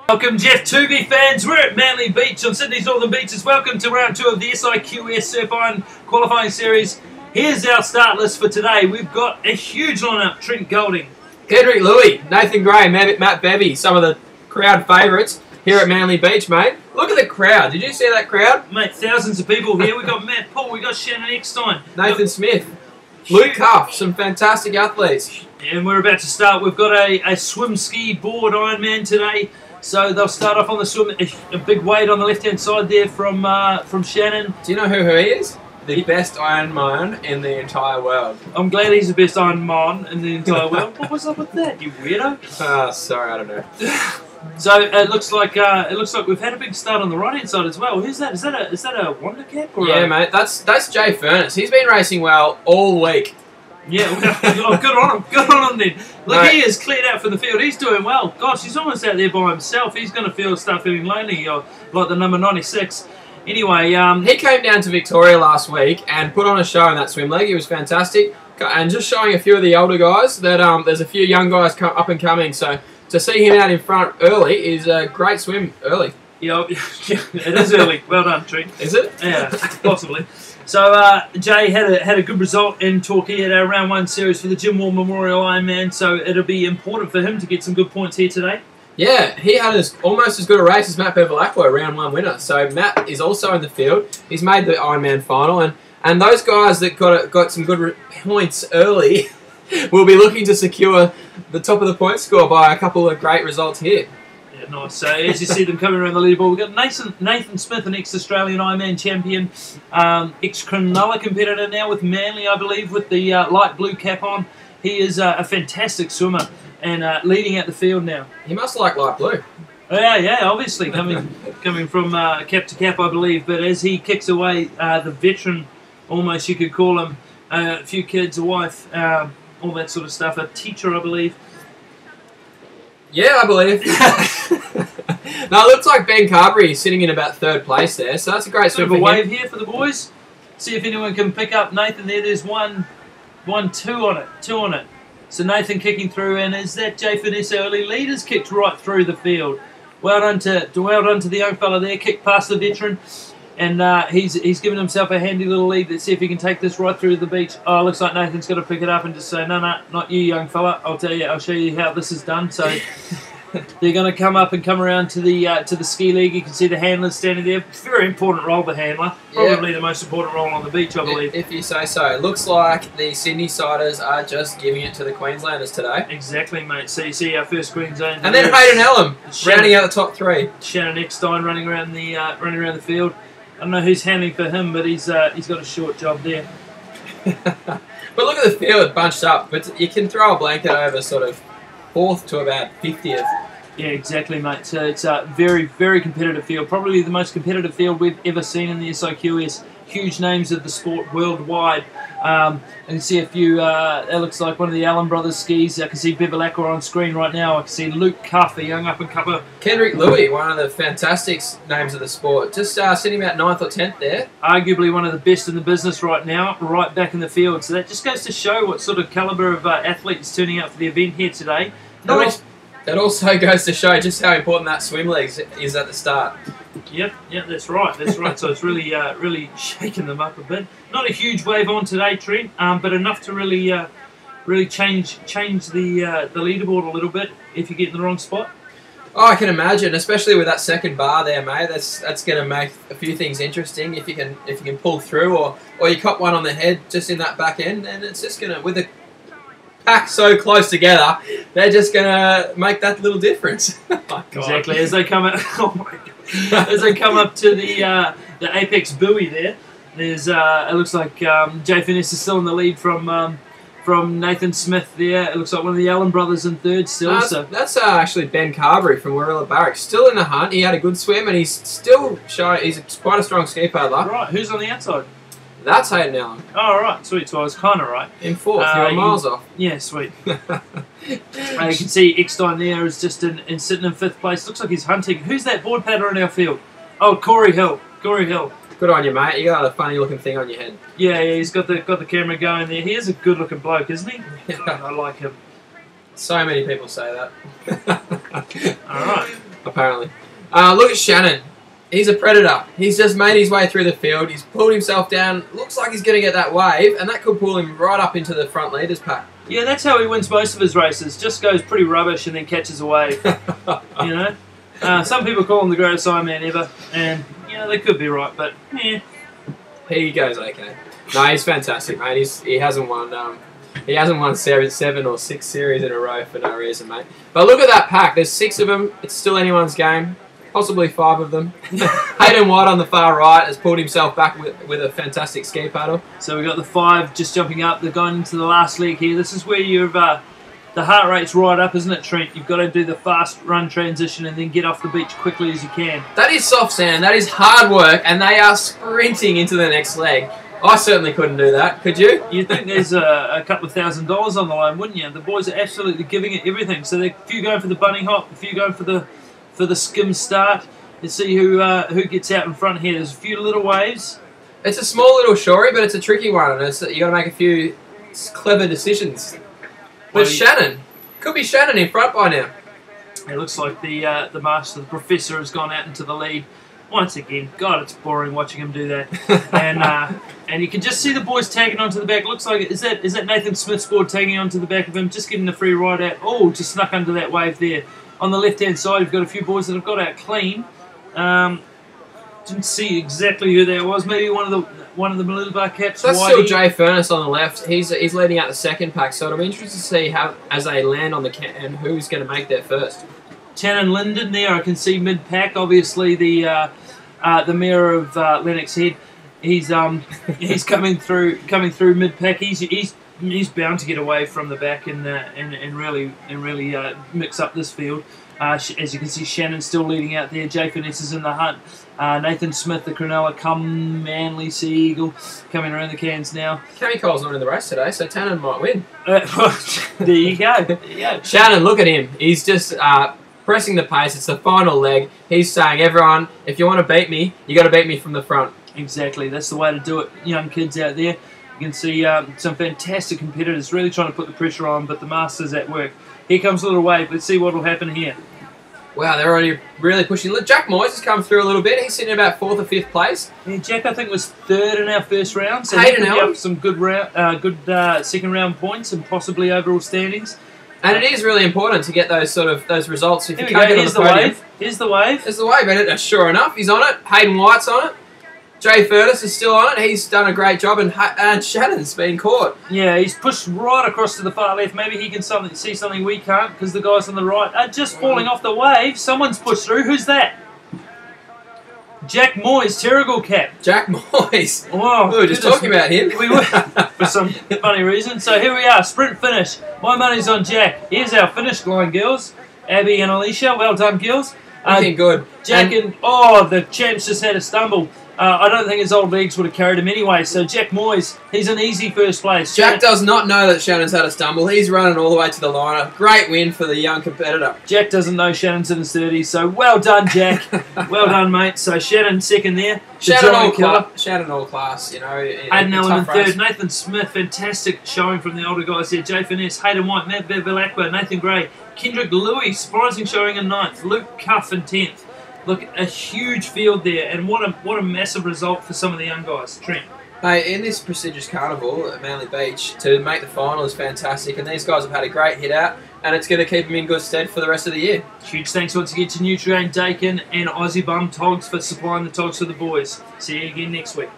Welcome, Jeff Tooby fans. We're at Manly Beach on Sydney's Northern Beaches. Welcome to round 2 of the SIQS Surf Iron qualifying series. Here's our start list for today. We've got a huge lineup. Trent Golding, Kendrick Louis, Nathan Gray, Matt Bevy, some of the crowd favourites here at Manly Beach, mate. Look at the crowd. Did you see that crowd? Mate, thousands of people here. We've got Matt Paul, we've got Shannon Eckstein, Nathan Smith, Luke Cuff, some fantastic athletes. And we're about to start. We've got a swim ski board Ironman today. So they'll start off on the swim. A big weight on the left-hand side there from Shannon. Do you know who he is? The best Ironman in the entire world. I'm glad he's the best Ironman in the entire world. What was up with that, you weirdo? Sorry, I don't know. So it looks like we've had a big start on the right-hand side as well. Who's that? Is that a Wonder Cap? Or yeah, mate. That's Jay Furness. He's been racing well all week. Yeah, well, good on him. Good on him then. Look, he is cleared out for the field. He's doing well. Gosh, he's almost out there by himself. He's going to start feeling lonely, like the number 96. Anyway, he came down to Victoria last week and put on a show in that swim leg. It was fantastic. And just showing a few of the older guys that there's a few young guys up and coming. So to see him out in front early is a great swim early. Yeah, it is early. Well done, Trent. Is it? Yeah, possibly. So Jay had a good result in Torquay at our round 1 series for the Jim Wall Memorial Ironman. So it'll be important for him to get some good points here today. Yeah, he had almost as good a race as Matt Bevilacqua, round 1 winner. So Matt is also in the field. He's made the Ironman final, and those guys that got some good points early will be looking to secure the top of the point score by a couple of great results here. Yeah, nice. So as you see them coming around the leaderboard, we've got Nathan Smith, an ex-Australian Ironman champion, ex-Cronulla competitor now with Manly, I believe, with the light blue cap on. He is a fantastic swimmer and leading out the field now. He must like light blue. Yeah, obviously coming from cap to cap, I believe. But as he kicks away, the veteran, almost you could call him, a few kids, a wife, all that sort of stuff, a teacher, I believe. Yeah, I believe. No, it looks like Ben Carberry is sitting in about 3rd place there, so that's a great swim for him. A wave here for the boys. See if anyone can pick up Nathan there. There's two on it. So Nathan kicking through, and is that Jay Furness early lead? Has kicked right through the field. Well done to the young fella there. Kicked past the veteran, and he's given himself a handy little lead. Let's see if he can take this right through the beach. Oh, looks like Nathan's got to pick it up and just say, no, not you, young fella. I'll show you how this is done. So they're going to come around to the ski league. You can see the handler standing there. Very important role, the handler. Probably the most important role on the beach, I believe. If you say so. It looks like the Sydney siders are just giving it to the Queenslanders today. Exactly, mate. So you see our first Queensland. And then Hayden Ellum rounding out the top 3. Shannon Eckstein running around the field. I don't know who's handling for him, but he's got a short job there. But look at the field bunched up. But you can throw a blanket over sort of 4th to about 50th. Yeah, exactly, mate. So it's a very, very competitive field. Probably the most competitive field we've ever seen in the SIQS. Huge names of the sport worldwide. And you can see a few, it looks like one of the Allen brothers skis. I can see Bevilacqua on screen right now. I can see Luke Cuff, a young up-and-comer. Kendrick Louis, one of the fantastic names of the sport. Just sitting about 9th or 10th there. Arguably one of the best in the business right now, right back in the field. So that just goes to show what sort of calibre of athletes turning out for the event here today. That also goes to show just how important that swim leg is at the start. Yep, that's right. So it's really shaking them up a bit. Not a huge wave on today, Trent, but enough to really change the leaderboard a little bit if you get in the wrong spot. Oh, I can imagine, especially with that second bar there, mate. That's going to make a few things interesting if you can pull through, or you cop one on the head just in that back end, and it's just going to, with the pack so close together, they're just going to make that little difference. Oh, exactly. As they come up, oh my God. As they come up to the apex buoy there, there's it looks like Jay Furness is still in the lead from Nathan Smith there. It looks like one of the Allen brothers in 3rd still. That's actually Ben Carberry from Warilla Barracks, still in the hunt. He had a good swim, and he's still showing. He's quite a strong ski paddler. Right. Who's on the outside? That's Hayden Ellum. Oh, right. Sweet. So I was kind of right. In 4th. You're miles off. Yeah, sweet. You can see Eckstein there is just sitting in 5th place. Looks like he's hunting. Who's that board paddler in our field? Oh, Corey Hill. Good on you, mate. You got a funny looking thing on your head. Yeah, he's got the camera going there. He is a good looking bloke, isn't he? I like him. So many people say that. All right. apparently. Look at Shannon. He's a predator. He's just made his way through the field. He's pulled himself down. Looks like he's going to get that wave, and that could pull him right up into the front leaders pack. Yeah, that's how he wins most of his races. Just goes pretty rubbish and then catches a wave. You know? Some people call him the greatest Ironman ever, and, you know, they could be right, but, yeah. He goes okay. No, he's fantastic, mate. He hasn't won 7 or 6 series in a row for no reason, mate. But look at that pack. There's 6 of them. It's still anyone's game. Possibly 5 of them. Hayden White on the far right has pulled himself back with a fantastic ski paddle. So we've got the 5 just jumping up. They're going into the last leg here. This is where you've the heart rate's right up, isn't it, Trent? You've got to do the fast run transition and then get off the beach quickly as you can. That is soft sand. That is hard work, and they are sprinting into the next leg. I certainly couldn't do that. Could you? You'd think there's a couple of $1,000s on the line, wouldn't you? The boys are absolutely giving it everything. So a few going for the bunny hop, a few going for the skim start. Let's see who gets out in front here. There's a few little waves. It's a small little shorey, but it's a tricky one, and you got to make a few clever decisions. But Shannon, could be Shannon in front by now. It looks like the master, the professor, has gone out into the lead once again. God, it's boring watching him do that. And you can just see the boys tagging onto the back. Looks like is that Nathan Smith's board tagging onto the back of him, just getting the free ride out. Oh, just snuck under that wave there. On the left-hand side, you've got a few boys that have got out clean. Didn't see exactly who that was. Maybe one of the little bar caps. That's still Jay Furness on the left. He's leading out the second pack, so it'll be interesting to see how as they land on the and who's going to make there first. Shannon Linden there, I can see mid-pack. Obviously, the mayor of Lennox Head, he's coming through mid-pack. He's bound to get away from the back and really mix up this field. As you can see, Shannon's still leading out there. Jay Finesse is in the hunt. Nathan Smith, the Cronulla Manly Sea Eagle, coming around the cans now. Cammy Cole's not in the race today, so Tannen might win. There you go. There you go. Shannon, look at him. He's just pressing the pace. It's the final leg. He's saying, everyone, if you want to beat me, you got to beat me from the front. Exactly. That's the way to do it. Young kids out there. You can see some fantastic competitors really trying to put the pressure on, but the master's at work. Here comes a little wave. Let's see what will happen here. Wow, they're already really pushing. Look, Jack Moyes has come through a little bit. He's sitting in about 4th or 5th place. Yeah, Jack, I think, was 3rd in our first round. So Hayden he up some good second round points and possibly overall standings. And it is really important to get those results. If Here you we can't go. get Here's on the the podium. wave. Here's the wave. There's the wave, and sure enough, he's on it. Hayden White's on it. Jay Furness is still on it. He's done a great job, and Shannon's been caught. Yeah, he's pushed right across to the far left. Maybe he can see something we can't because the guys on the right are just falling off the wave. Someone's pushed through. Who's that? Jack Moyes, Terrigal cap. Jack Moyes. Oh, we were just talking about him. We were, for some funny reason. So here we are, sprint finish. My money's on Jack. Here's our finish line, girls. Abby and Alicia, well done, girls. Looking good. Jack the champs just had a stumble. I don't think his old legs would have carried him anyway. So Jack Moyes, he's an easy first place. Jack does not know that Shannon's had a stumble. He's running all the way to the line. A great win for the young competitor. Jack doesn't know Shannon's in his 30s. So well done, Jack. Well done, mate. So Shannon second there. Shannon all class, you know. Hayden Allen in third. Nathan Smith, fantastic showing from the older guys there. Jay Finesse, Hayden White, Matt Bevilacqua, Nathan Gray, Kendrick Louis, surprising showing in 9th. Luke Cuff in 10th. Look, a huge field there, and what a massive result for some of the young guys. Trent. Hey, in this prestigious carnival at Manly Beach, to make the final is fantastic, and these guys have had a great hit out, and it's going to keep them in good stead for the rest of the year. Huge thanks once again to Nutrien, Dakin, and Aussie Bum Togs for supplying the togs for the boys. See you again next week.